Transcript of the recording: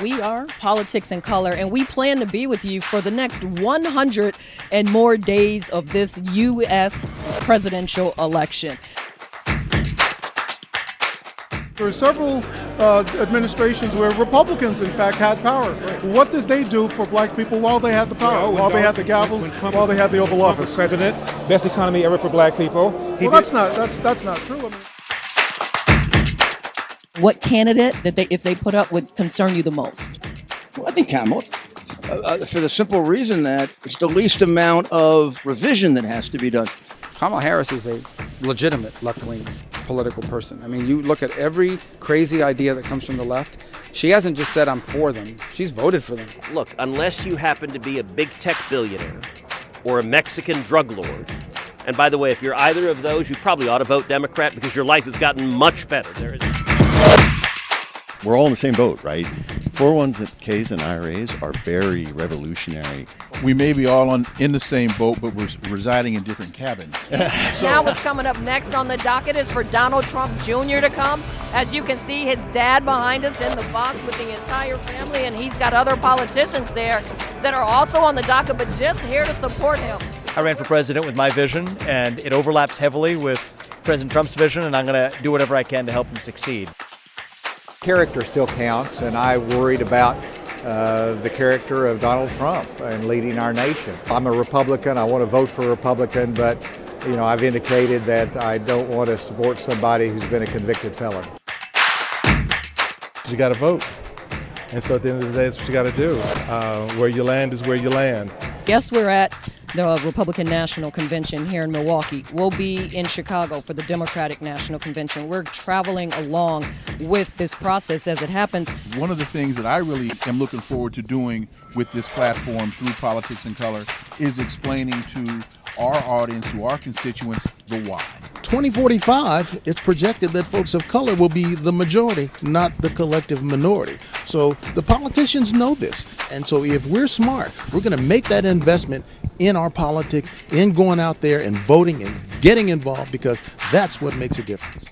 We are Politics in Color, and we plan to be with you for the next 100 and more days of this U.S. presidential election. There are several administrations where Republicans, in fact, had power. What did they do for black people while they had the power, while they had the gavels, while they had the Oval Office? President, best economy ever for black people. That's not true. I mean, What candidate that if they put up would concern you the most? Well, I think Kamala, for the simple reason that it's the least amount of revision that has to be done. Kamala Harris is a legitimate left-wing political person. I mean, you look at every crazy idea that comes from the left. She hasn't just said, I'm for them. She's voted for them. Look, unless you happen to be a big tech billionaire or a Mexican drug lord, and by the way, if you're either of those, you probably ought to vote Democrat because your life has gotten much better. We're all in the same boat, right? 401ks and IRAs are very revolutionary. We may be all in the same boat, but we're residing in different cabins. Now what's coming up next on the docket is for Donald Trump Jr. to come. As you can see, his dad behind us in the box with the entire family, and he's got other politicians there that are also on the docket, but just here to support him. I ran for president with my vision, and it overlaps heavily with President Trump's vision, and I'm going to do whatever I can to help him succeed. Character still counts, and I worried about the character of Donald Trump and leading our nation. I'm a Republican. I want to vote for a Republican, but I've indicated that I don't want to support somebody who's been a convicted felon. You got to vote. And so at the end of the day, that's what you got to do. Where you land is where you land. Yes, we're at the Republican National Convention here in Milwaukee. We'll be in Chicago for the Democratic National Convention. We're traveling along with this process as it happens. One of the things that I really am looking forward to doing with this platform through Politics in Color is explaining to our audience, to our constituents, the why. 2045, it's projected that folks of color will be the majority, not the collective minority. So the politicians know this. And so if we're smart, we're going to make that investment in our politics, in going out there and voting and getting involved, because that's what makes a difference.